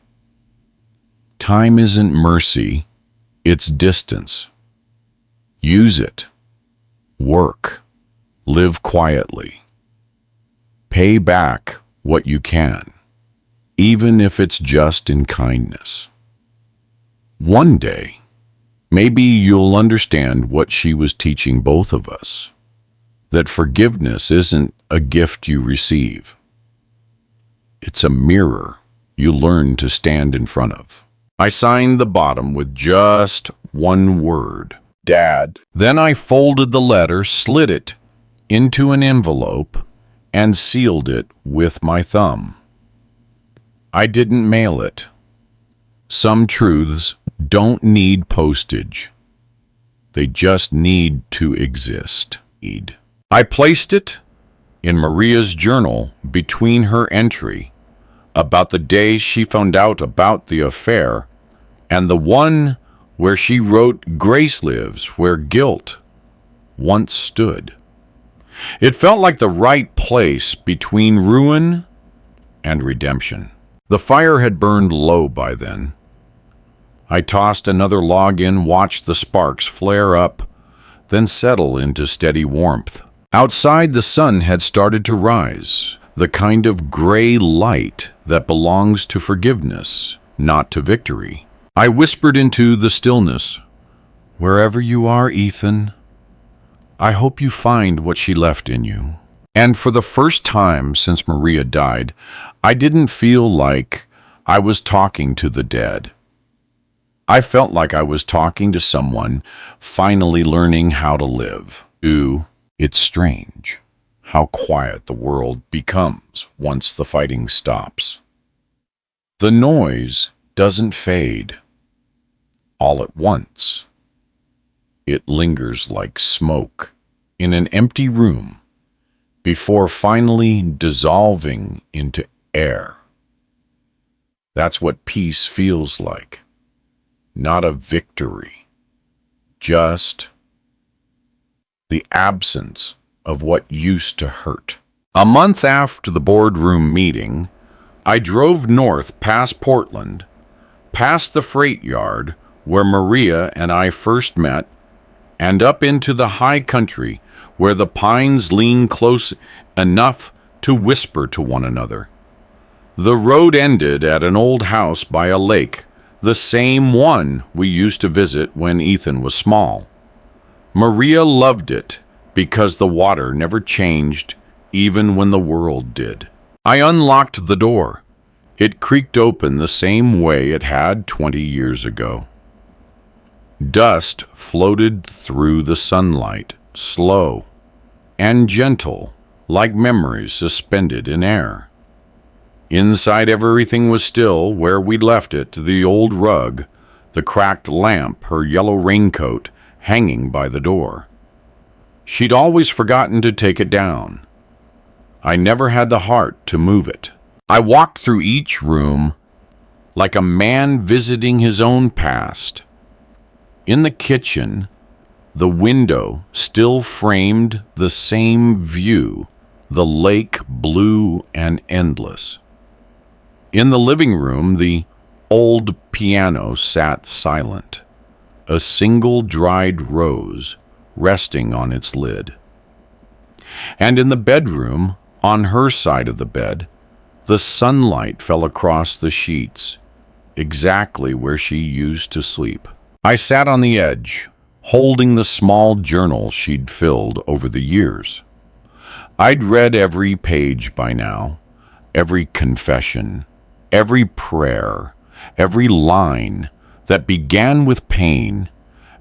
Time isn't mercy, it's distance. Use it. Work. Live quietly. Pay back what you can, even if it's just in kindness. One day, Maybe you'll understand what she was teaching both of us. That forgiveness isn't a gift you receive. It's a mirror you learn to stand in front of. I signed the bottom with just one word, Dad. Then I folded the letter, slid it into an envelope, and sealed it with my thumb. I didn't mail it. Some truths don't need postage. They just need to exist. I placed it in Maria's journal between her entry about the day she found out about the affair and the one where she wrote, "Grace lives where guilt once stood." It felt like the right place between ruin and redemption. The fire had burned low by then. I tossed another log in, watched the sparks flare up, then settle into steady warmth. Outside, the sun had started to rise, the kind of gray light that belongs to forgiveness, not to victory. I whispered into the stillness, "Wherever you are, Ethan, I hope you find what she left in you." And for the first time since Maria died, I didn't feel like I was talking to the dead. I felt like I was talking to someone finally learning how to live. Ooh, it's strange how quiet the world becomes once the fighting stops. The noise doesn't fade all at once. It lingers like smoke in an empty room before finally dissolving into air. That's what peace feels like. Not a victory, just the absence of what used to hurt. A month after the boardroom meeting, I drove north past Portland, past the freight yard where Maria and I first met, and up into the high country where the pines lean close enough to whisper to one another. The road ended at an old house by a lake, the same one we used to visit when Ethan was small. Maria loved it because the water never changed even when the world did. I unlocked the door. It creaked open the same way it had 20 years ago. Dust floated through the sunlight, slow and gentle, like memories suspended in air. Inside, everything was still where we'd left it, the old rug, the cracked lamp, her yellow raincoat hanging by the door. She'd always forgotten to take it down. I never had the heart to move it. I walked through each room like a man visiting his own past. In the kitchen, the window still framed the same view, the lake blue and endless. In the living room, the old piano sat silent, a single dried rose resting on its lid. And in the bedroom, on her side of the bed, the sunlight fell across the sheets, exactly where she used to sleep. I sat on the edge, holding the small journal she'd filled over the years. I'd read every page by now, every confession, every prayer, every line that began with pain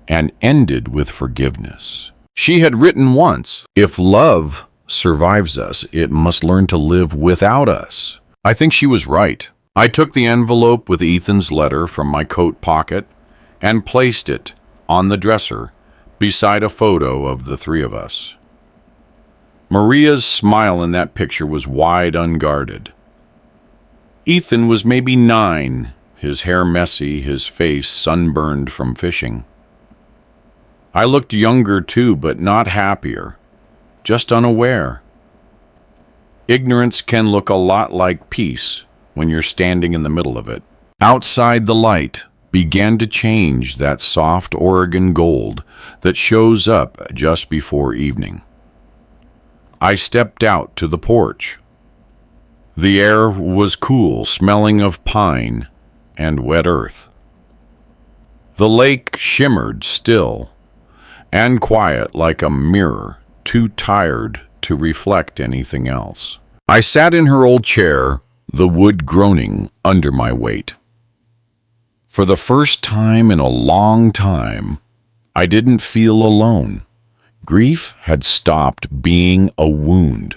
and ended with forgiveness. She had written once, "If love survives us, it must learn to live without us." I think she was right. I took the envelope with Ethan's letter from my coat pocket and placed it on the dresser beside a photo of the three of us. Maria's smile in that picture was wide, unguarded. Ethan was maybe 9, his hair messy, his face sunburned from fishing. I looked younger too, but not happier, just unaware. Ignorance can look a lot like peace when you're standing in the middle of it. Outside, the light began to change, that soft Oregon gold that shows up just before evening. I stepped out to the porch. The air was cool, smelling of pine and wet earth. The lake shimmered still and quiet like a mirror, too tired to reflect anything else. I sat in her old chair, the wood groaning under my weight. For the first time in a long time, I didn't feel alone. Grief had stopped being a wound.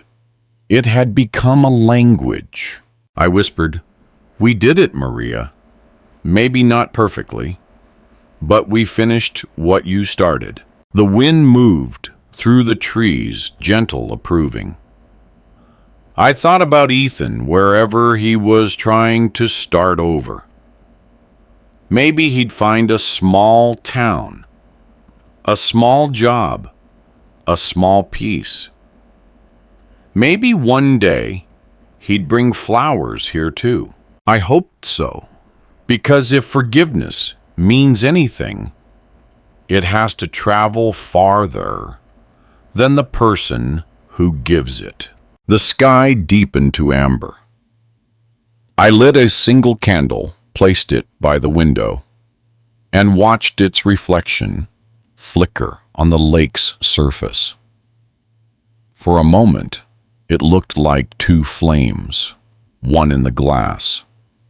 It had become a language. I whispered, "We did it, Maria. Maybe not perfectly, but we finished what you started." The wind moved through the trees, gentle, approving. I thought about Ethan wherever he was trying to start over. Maybe he'd find a small town, a small job, a small peace. Maybe one day he'd bring flowers here too. I hoped so, because if forgiveness means anything, it has to travel farther than the person who gives it. The sky deepened to amber. I lit a single candle, placed it by the window, and watched its reflection flicker on the lake's surface. For a moment, it looked like two flames, one in the glass,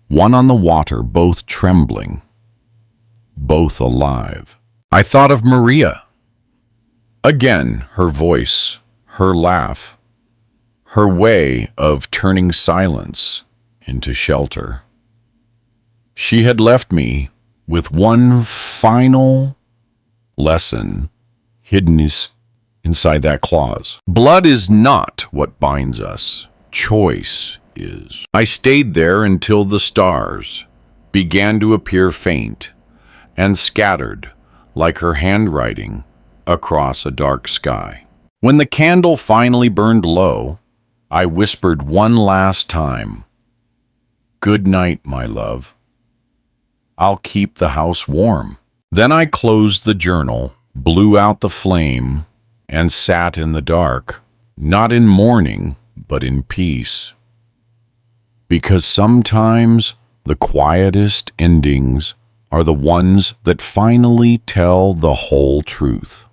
one on the water, both trembling, both alive. I thought of Maria. Again, her voice, her laugh, her way of turning silence into shelter. She had left me with one final lesson hidden inside that clause. Blood is not what binds us. Choice is. I stayed there until the stars began to appear faint and scattered like her handwriting across a dark sky. When the candle finally burned low, I whispered one last time, "Good night, my love. I'll keep the house warm." Then I closed the journal, blew out the flame, and sat in the dark, not in mourning, but in peace. Because sometimes the quietest endings are the ones that finally tell the whole truth.